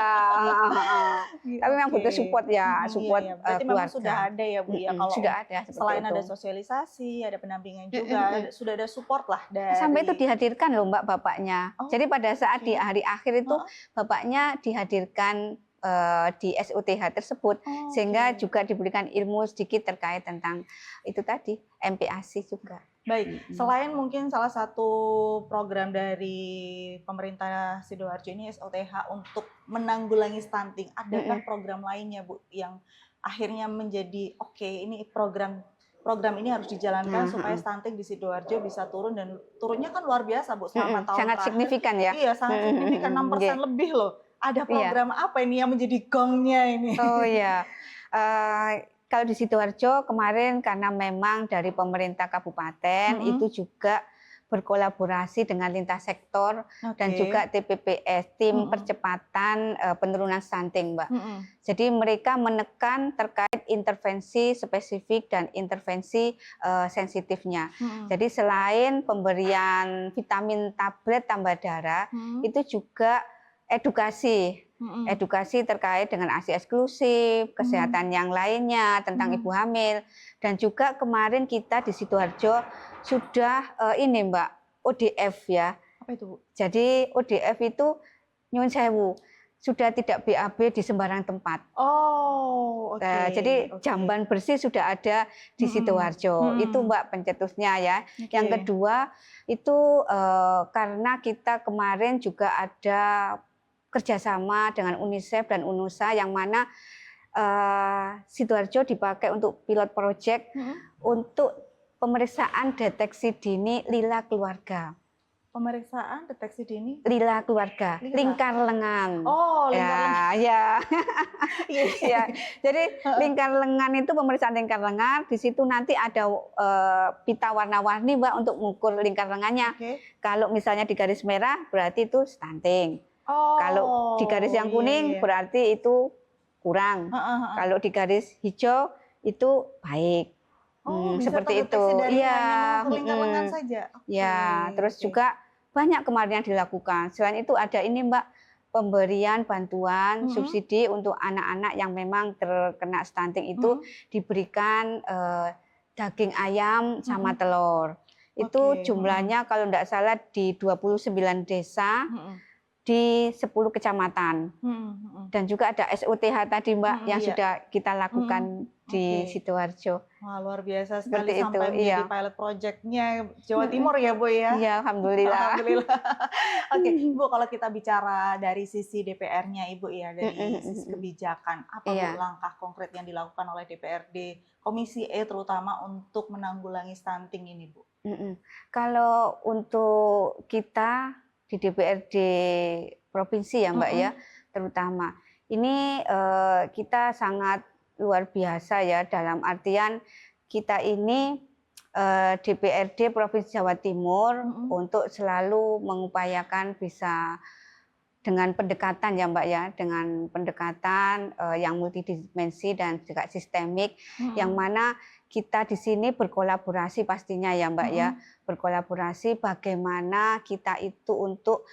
tapi memang butuh Oke. support ya, Iya, support iya. Berarti memang sudah keluarga. ada ya, Bu ya, kalau Sudah ada seperti selain itu. ada sosialisasi, ada pendampingan juga, sudah ada support lah Sampai itu dari. dihadirkan loh Mbak bapaknya. Oh, Jadi pada saat di oke. hari akhir itu Heeh. bapaknya dihadirkan di SUTH tersebut, Oh, sehingga oke. juga diberikan ilmu sedikit terkait tentang itu tadi, MPASI juga. Baik, selain mungkin salah satu program dari pemerintah Sidoarjo ini SOTH untuk menanggulangi stunting, adakah program lainnya, Bu, yang akhirnya menjadi oke, ini program ini harus dijalankan supaya stunting di Sidoarjo bisa turun, dan turunnya kan luar biasa, Bu, selama tahun Sangat terakhir. signifikan ya. Iya, sangat signifikan, 6% lebih loh. Ada program apa ini yang menjadi gongnya ini? Oh iya, kalau di Sidoarjo kemarin karena memang dari pemerintah kabupaten itu juga berkolaborasi dengan lintas sektor dan juga TPPS, tim percepatan penurunan stunting, Mbak. Jadi mereka menekan terkait intervensi spesifik dan intervensi sensitifnya. Jadi selain pemberian vitamin tablet tambah darah, itu juga edukasi terkait dengan ASI eksklusif, kesehatan yang lainnya tentang ibu hamil, dan juga kemarin kita di Sidoarjo sudah ini Mbak, ODF ya. Apa itu, Bu? Jadi ODF itu nyuwun sewu, sudah tidak BAB di sembarang tempat. Oh, oke. Nah, jadi jamban bersih sudah ada di Sidoarjo. Itu Mbak pencetusnya ya. Yang kedua itu karena kita kemarin juga ada kerjasama dengan UNICEF dan UNUSA, yang mana Sidoarjo dipakai untuk pilot project untuk pemeriksaan deteksi dini lila keluarga. Pemeriksaan deteksi dini lila keluarga, lingkar lengan. Oh, lingkar lengan. Ya. Jadi lingkar lengan itu pemeriksaan lingkar lengan. Di situ nanti ada pita warna-warni Mbak untuk mengukur lingkar lengannya. Kalau misalnya di garis merah berarti itu stunting. Kalau di garis yang kuning berarti itu kurang. Kalau di garis hijau itu baik. Bisa seperti itu. dari Iya. lingkar lengan saja. Ya, terus juga banyak kemarin yang dilakukan. Selain itu ada ini Mbak, pemberian bantuan subsidi untuk anak-anak yang memang terkena stunting itu diberikan daging ayam sama telur. Itu jumlahnya kalau tidak salah di 29 desa. Di 10 kecamatan. Dan juga ada SOTH tadi Mbak yang sudah kita lakukan di Sidoarjo. Wah, luar biasa sekali. Seperti sampai itu, menjadi pilot project-nya Jawa Timur ya, Bu ya? Iya, alhamdulillah. Alhamdulillah. Oke, Bu, kalau kita bicara dari sisi DPR-nya Ibu ya, dari sisi kebijakan, apa Bu langkah konkret yang dilakukan oleh DPRD Komisi E terutama untuk menanggulangi stunting ini, Bu? Kalau untuk kita di DPRD provinsi ya Mbak ya, terutama ini kita sangat luar biasa ya, dalam artian kita ini DPRD Provinsi Jawa Timur untuk selalu mengupayakan bisa dengan pendekatan ya Mbak ya, dengan pendekatan yang multidimensi dan juga sistemik, yang mana kita di sini berkolaborasi pastinya ya Mbak ya, berkolaborasi bagaimana kita itu untuk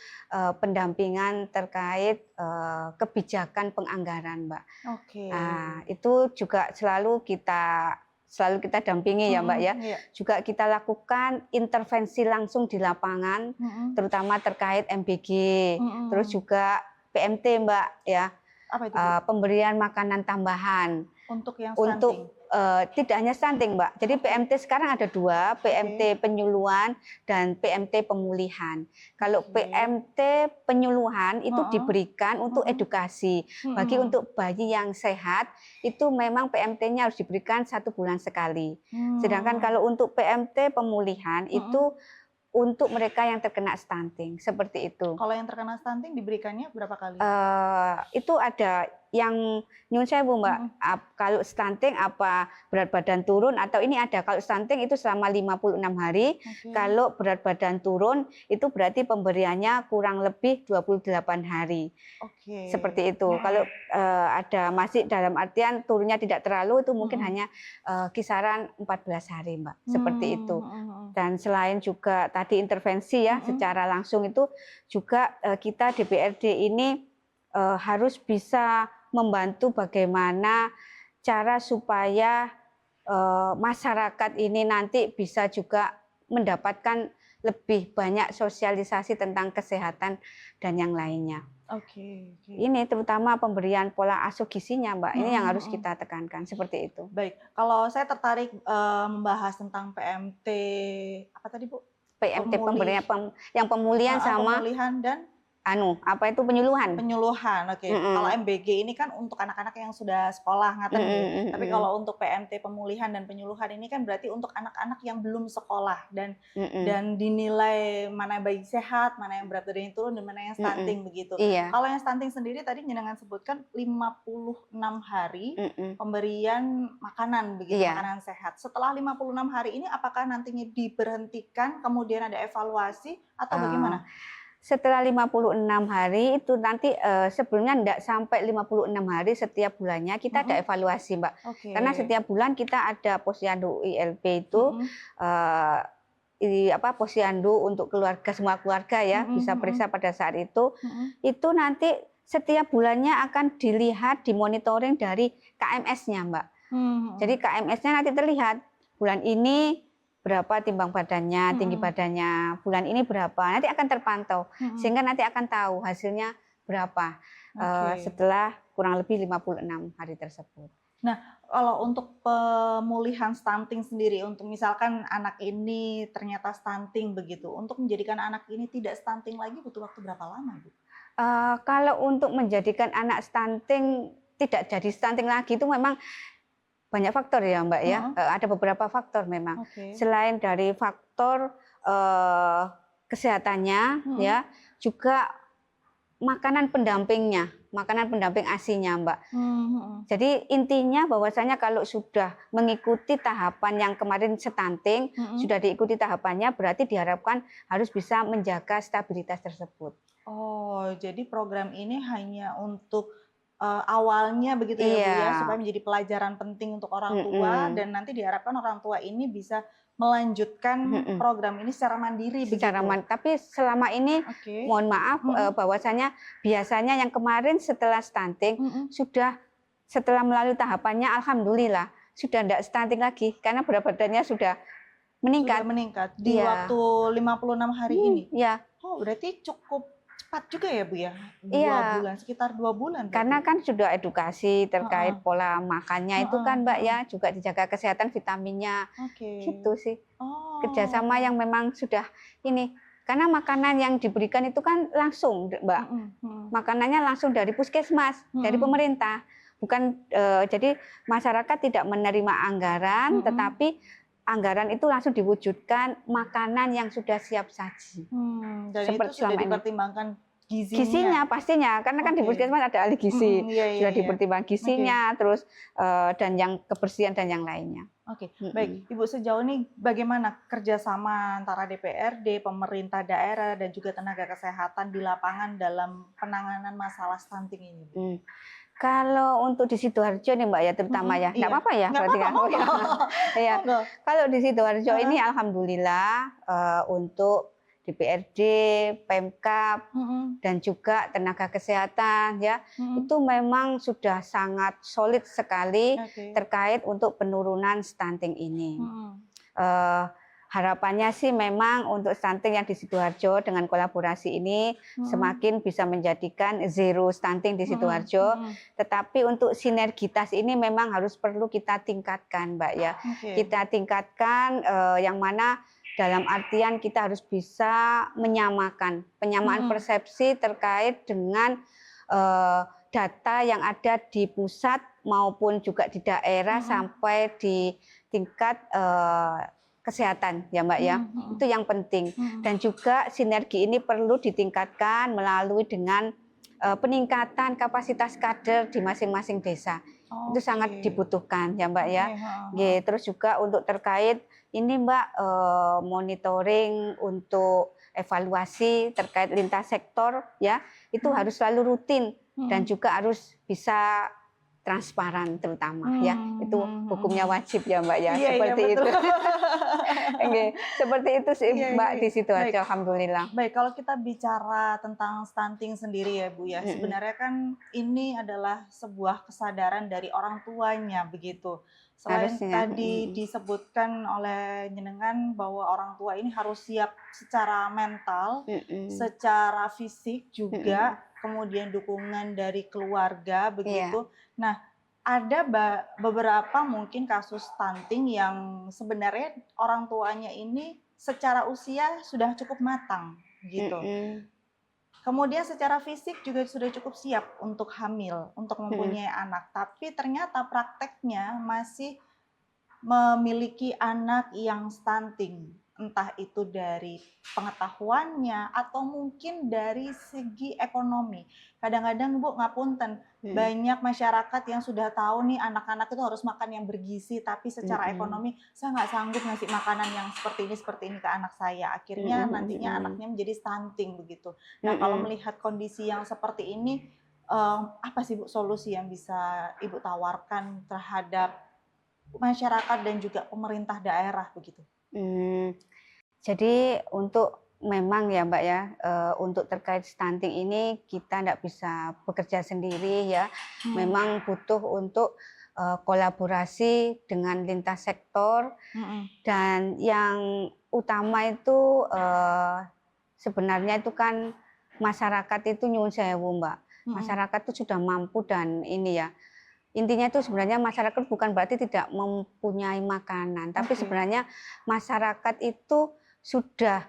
pendampingan terkait kebijakan penganggaran Mbak. Nah, itu juga selalu kita dampingi ya Mbak ya. Juga kita lakukan intervensi langsung di lapangan, terutama terkait MBG, terus juga PMT Mbak ya. Apa itu, pemberian makanan tambahan. Untuk yang stunting? Tidak hanya stunting Mbak. Jadi PMT sekarang ada dua, PMT penyuluhan dan PMT pemulihan. Kalau PMT penyuluhan itu diberikan untuk edukasi. Bagi untuk bayi yang sehat, itu memang PMT-nya harus diberikan 1 bulan sekali. Sedangkan kalau untuk PMT pemulihan itu untuk mereka yang terkena stunting, seperti itu. Kalau yang terkena stunting diberikannya berapa kali? Itu ada yang nyun sewu Mbak, kalau stunting apa berat badan turun atau ini ada, kalau stunting itu selama 56 hari, kalau berat badan turun itu berarti pemberiannya kurang lebih 28 hari. Seperti itu. Kalau ada masih dalam artian turunnya tidak terlalu, itu mungkin hanya kisaran 14 hari Mbak, seperti itu. Dan selain juga tadi intervensi ya secara langsung itu juga kita DPRD ini harus bisa membantu bagaimana cara supaya masyarakat ini nanti bisa juga mendapatkan lebih banyak sosialisasi tentang kesehatan dan yang lainnya. Ini terutama pemberian pola asuh gizinya, Mbak. Ini yang harus kita tekankan, seperti itu. Baik, kalau saya tertarik membahas tentang PMT apa tadi Bu? PMT pemberian yang pemulihan sama pemulihan dan apa itu penyuluhan. Penyuluhan, Kalau MBG ini kan untuk anak-anak yang sudah sekolah ngaten Tapi kalau untuk PMT pemulihan dan penyuluhan ini kan berarti untuk anak-anak yang belum sekolah dan dinilai mana yang bayi sehat, mana yang berat badannya turun dan mana yang stunting begitu. Kalau yang stunting sendiri tadi jenengan sebutkan 56 hari pemberian makanan begitu, makanan sehat. Setelah 56 hari ini apakah nantinya diberhentikan kemudian ada evaluasi atau bagaimana? Setelah 56 hari itu nanti sebelumnya enggak sampai 56 hari setiap bulannya kita ada evaluasi Mbak. Karena setiap bulan kita ada posyandu ILP itu posyandu untuk keluarga, semua keluarga ya bisa periksa pada saat itu. Itu nanti setiap bulannya akan dilihat, dimonitoring dari KMS-nya Mbak. Jadi KMS-nya nanti terlihat bulan ini berapa timbang badannya, tinggi badannya, bulan ini berapa, nanti akan terpantau, sehingga nanti akan tahu hasilnya berapa setelah kurang lebih 56 hari tersebut. Nah, kalau untuk pemulihan stunting sendiri, untuk misalkan anak ini ternyata stunting begitu, untuk menjadikan anak ini tidak stunting lagi butuh waktu berapa lama, Bu? Kalau untuk menjadikan anak stunting tidak jadi stunting lagi itu memang banyak faktor ya Mbak ya, ada beberapa faktor memang. Selain dari faktor kesehatannya ya, juga makanan pendampingnya, makanan pendamping ASI-nya Mbak. Jadi intinya bahwasanya kalau sudah mengikuti tahapan yang kemarin stunting, sudah diikuti tahapannya, berarti diharapkan harus bisa menjaga stabilitas tersebut. Oh, jadi program ini hanya untuk awalnya begitu ya Bu ya, supaya menjadi pelajaran penting untuk orang tua dan nanti diharapkan orang tua ini bisa melanjutkan program ini secara mandiri Tapi selama ini mohon maaf bahwasanya biasanya yang kemarin setelah stunting sudah setelah melalui tahapannya alhamdulillah sudah tidak stunting lagi karena berat badannya sudah meningkat. Di waktu 56 hari ini. Oh, berarti cukup cepat juga ya Bu ya, 2 bulan, sekitar 2 bulan. Karena kan sudah edukasi terkait pola makannya itu kan Mbak ya, juga dijaga kesehatan vitaminnya, gitu sih. Kerjasama yang memang sudah ini, karena makanan yang diberikan itu kan langsung Mbak, makanannya langsung dari puskesmas, dari pemerintah, bukan jadi masyarakat tidak menerima anggaran, tetapi anggaran itu langsung diwujudkan makanan yang sudah siap saji. Dan itu sudah dipertimbangkan gizinya pastinya, karena kan di puskesmas ada ahli gizi, sudah dipertimbangkan gizinya, terus dan yang kebersihan dan yang lainnya. Baik Ibu, sejauh ini bagaimana kerjasama antara DPRD, pemerintah daerah dan juga tenaga kesehatan di lapangan dalam penanganan masalah stunting ini? Kalau untuk di Sidoarjo nih Mbak ya terutama ya, nggak apa-apa ya berarti kan? Ya. Kalau di Sidoarjo ini alhamdulillah untuk DPRD, Pemkab dan juga tenaga kesehatan ya itu memang sudah sangat solid sekali terkait untuk penurunan stunting ini. Harapannya sih memang untuk stunting yang di Sidoarjo dengan kolaborasi ini semakin bisa menjadikan zero stunting di Sidoarjo. Tetapi untuk sinergitas ini memang harus perlu kita tingkatkan Mbak ya. Kita tingkatkan yang mana dalam artian kita harus bisa menyamakan penyamaan persepsi terkait dengan data yang ada di pusat maupun juga di daerah sampai di tingkat kesehatan ya Mbak ya, itu yang penting. Dan juga sinergi ini perlu ditingkatkan melalui dengan peningkatan kapasitas kader di masing-masing desa. Itu sangat dibutuhkan ya Mbak ya. Terus juga untuk terkait ini Mbak, monitoring untuk evaluasi terkait lintas sektor ya, itu harus selalu rutin dan juga harus bisa transparan terutama ya. Itu hukumnya wajib ya Mbak ya, seperti itu. Seperti itu sih Mbak, di situ aja alhamdulillah. Baik, kalau kita bicara tentang stunting sendiri ya Bu ya, sebenarnya kan ini adalah sebuah kesadaran dari orang tuanya begitu. Selain tadi disebutkan oleh jenengan bahwa orang tua ini harus siap secara mental, secara fisik juga, kemudian dukungan dari keluarga begitu. Nah, ada beberapa mungkin kasus stunting yang sebenarnya orang tuanya ini secara usia sudah cukup matang gitu. Kemudian secara fisik juga sudah cukup siap untuk hamil, untuk mempunyai anak. Tapi ternyata prakteknya masih memiliki anak yang stunting. Entah itu dari pengetahuannya atau mungkin dari segi ekonomi. Kadang-kadang Bu ngapunten, banyak masyarakat yang sudah tahu nih anak-anak itu harus makan yang bergizi, tapi secara ekonomi saya nggak sanggup ngasih makanan yang seperti ini ke anak saya. Akhirnya nantinya anaknya menjadi stunting begitu. Nah kalau melihat kondisi yang seperti ini, apa sih Bu solusi yang bisa Ibu tawarkan terhadap masyarakat dan juga pemerintah daerah begitu? Jadi untuk memang ya Mbak ya, untuk terkait stunting ini kita tidak bisa bekerja sendiri ya. Memang butuh untuk kolaborasi dengan lintas sektor, dan yang utama itu sebenarnya itu kan masyarakat itu nyuwun sewu Mbak. Masyarakat itu sudah mampu dan ini ya. Intinya itu sebenarnya masyarakat bukan berarti tidak mempunyai makanan, tapi sebenarnya masyarakat itu sudah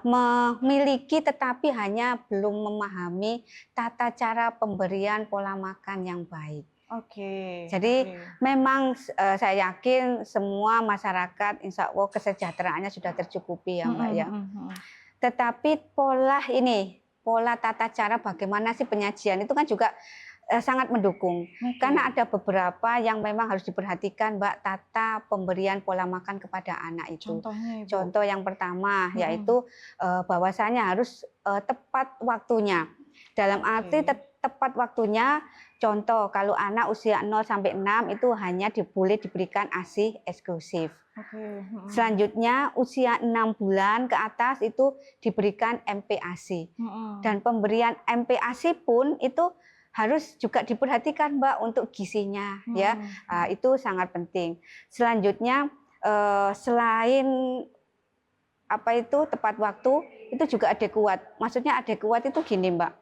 memiliki tetapi hanya belum memahami tata cara pemberian pola makan yang baik. Jadi memang saya yakin semua masyarakat insya Allah kesejahteraannya sudah tercukupi ya Mbak ya. Tetapi pola tata cara bagaimana sih penyajian itu kan juga sangat mendukung. Karena ada beberapa yang memang harus diperhatikan Mbak, tata pemberian pola makan kepada anak itu. Contohnya, Ibu? Contoh yang pertama yaitu bahwasanya harus tepat waktunya. Dalam arti tepat waktunya, contoh kalau anak usia 0 sampai 6 itu hanya boleh diberikan ASI eksklusif. Selanjutnya usia 6 bulan ke atas itu diberikan MPASI. Dan pemberian MPASI pun itu harus juga diperhatikan Mbak untuk gizinya ya. Itu sangat penting. Selanjutnya selain tepat waktu, itu juga adekuat. Maksudnya adekuat itu gini Mbak,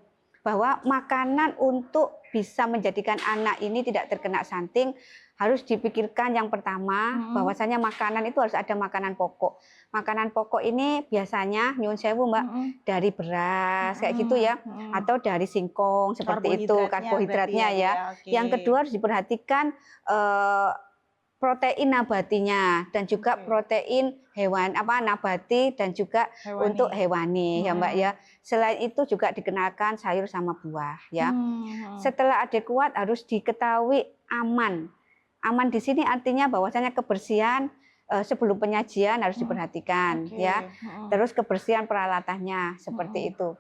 bahwa makanan untuk bisa menjadikan anak ini tidak terkena stunting harus dipikirkan yang pertama bahwasanya makanan itu harus ada makanan pokok. Makanan pokok ini biasanya nyuwun sewu Mbak, dari beras kayak gitu ya, atau dari singkong seperti itu karbohidratnya ya. Yang kedua harus diperhatikan protein nabatinya dan juga protein nabati dan juga untuk hewani ya Mbak ya. Selain itu juga dikenalkan sayur sama buah ya. Setelah adekuat harus diketahui aman. Aman di sini artinya bahwasanya kebersihan sebelum penyajian harus diperhatikan ya. Terus kebersihan peralatannya seperti itu.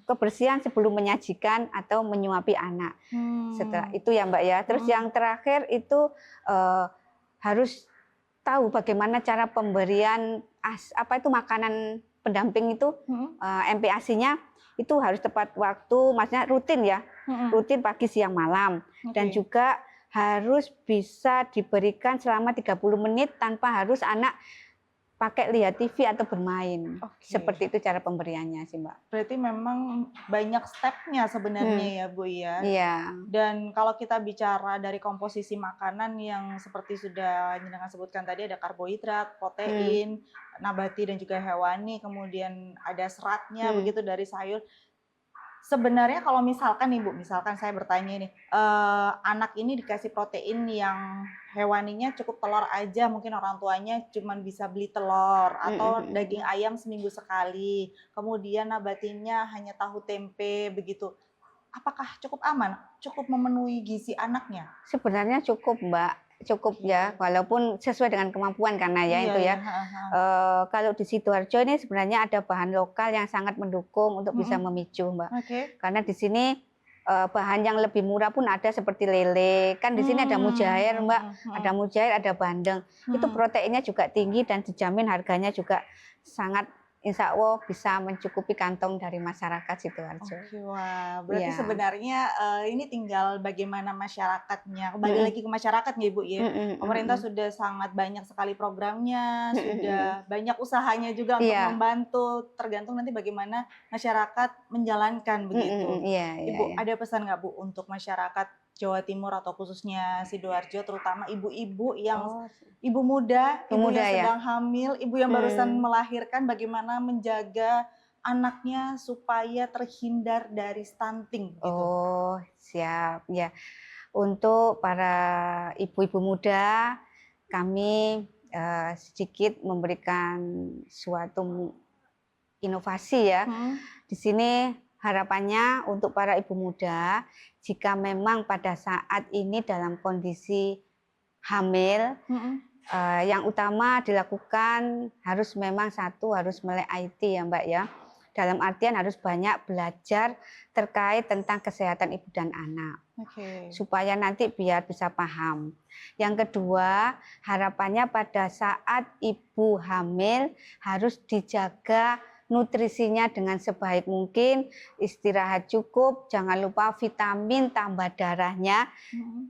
Kebersihan sebelum menyajikan atau menyuapi anak. Setelah itu ya Mbak ya. Terus yang terakhir itu harus tahu bagaimana cara pemberian makanan pendamping itu, MPASI-nya itu harus tepat waktu, maksudnya rutin ya, rutin pagi siang malam, dan juga harus bisa diberikan selama 30 menit tanpa harus anak pakai lihat TV atau bermain. Seperti itu cara pemberiannya sih Mbak. Berarti memang banyak stepnya sebenarnya ya Bu ya. Iya. Dan kalau kita bicara dari komposisi makanan yang seperti sudah jenengan sebutkan tadi, ada karbohidrat, protein, nabati dan juga hewani, kemudian ada seratnya begitu dari sayur. Sebenarnya kalau misalkan nih Bu, misalkan saya bertanya nih, anak ini dikasih protein yang hewaninya cukup telur aja, mungkin orang tuanya cuma bisa beli telur atau daging ayam seminggu sekali, kemudian nabatinya hanya tahu tempe begitu. apakah cukup aman, cukup memenuhi gizi anaknya? Sebenarnya cukup, Mbak, cukup ya, walaupun sesuai dengan kemampuan karena ya Iya, itu iya, ya. heeh, heeh. Kalau di Sidoarjo ini sebenarnya ada bahan lokal yang sangat mendukung untuk bisa Mhm. memicu, Mbak. Oke. Karena di sini bahan yang lebih murah pun ada seperti lele. Kan di sini ada mujair, Mbak, ada mujair, ada bandeng. Itu proteinnya juga tinggi dan dijamin harganya juga sangat insya Allah bisa mencukupi kantong dari masyarakat Sidoarjo. Oke, wah, berarti Iya. sebenarnya ini tinggal bagaimana masyarakatnya. Kembali Mm-mm. lagi ke masyarakat ya, Ibu ya. Mm-mm, Pemerintah mm-mm. sudah sangat banyak sekali programnya, Mm-mm, sudah mm-mm. banyak usahanya juga untuk Iya. membantu. Tergantung nanti bagaimana masyarakat menjalankan begitu. Iya, iya, Ibu, iya. ada pesan nggak Bu untuk masyarakat Jawa Timur atau khususnya Sidoarjo, terutama ibu-ibu yang Oh, ibu muda, ibu ibu muda yang ya. sedang hamil, ibu yang barusan melahirkan, bagaimana menjaga anaknya supaya terhindar dari stunting gitu. Oh, siap ya. Untuk para ibu-ibu muda, kami sedikit memberikan suatu inovasi ya. Di sini harapannya untuk para ibu muda, jika memang pada saat ini dalam kondisi hamil, yang utama dilakukan harus memang satu harus melek IT ya Mbak ya. Dalam artian harus banyak belajar terkait tentang kesehatan ibu dan anak. Supaya nanti biar bisa paham. Yang kedua, harapannya pada saat ibu hamil harus dijaga nutrisinya dengan sebaik mungkin, istirahat cukup, jangan lupa vitamin tambah darahnya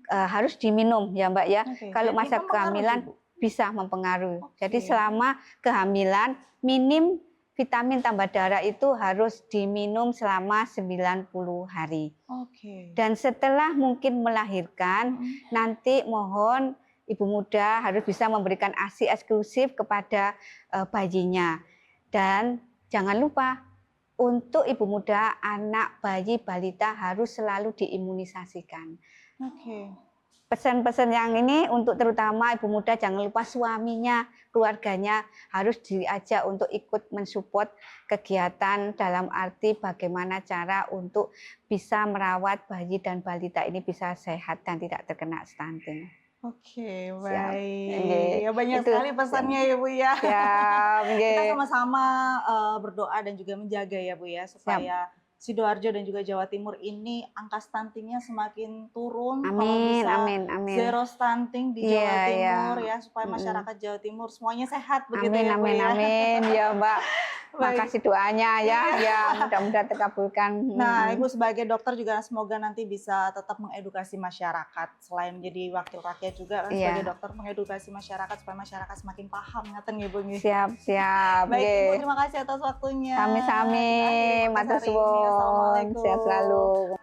harus diminum ya Mbak ya. Kalau masa kehamilan bisa mempengaruhi. Jadi selama kehamilan minim vitamin tambah darah itu harus diminum selama 90 hari. Dan setelah mungkin melahirkan, nanti mohon ibu muda harus bisa memberikan ASI eksklusif kepada bayinya. Dan jangan lupa untuk ibu muda, anak, bayi, balita harus selalu diimunisasikan. Pesan-pesan yang ini untuk terutama ibu muda, jangan lupa suaminya, keluarganya harus diajak untuk ikut mensupport kegiatan dalam arti bagaimana cara untuk bisa merawat bayi dan balita ini bisa sehat dan tidak terkena stunting. Oke, Siap. baik. Ya banyak sekali pesannya ya Bu ya. Siap. Kita sama-sama berdoa dan juga menjaga ya Bu ya supaya Sidoarjo dan juga Jawa Timur ini angka stuntingnya semakin turun. Kalau bisa zero stunting di Jawa Timur ya supaya masyarakat Jawa Timur semuanya sehat begitu ya Bu ya. Amin ya Mbak. Makasih doanya ya mudah-mudahan terkabulkan. Nah Ibu sebagai dokter juga semoga nanti bisa tetap mengedukasi masyarakat selain menjadi wakil rakyat juga kan sebagai dokter mengedukasi masyarakat supaya masyarakat semakin paham ngaten ya Bu. Siap. Baik Ibu, terima kasih atas waktunya. Sami-sami, matur suwun. Sehat selalu.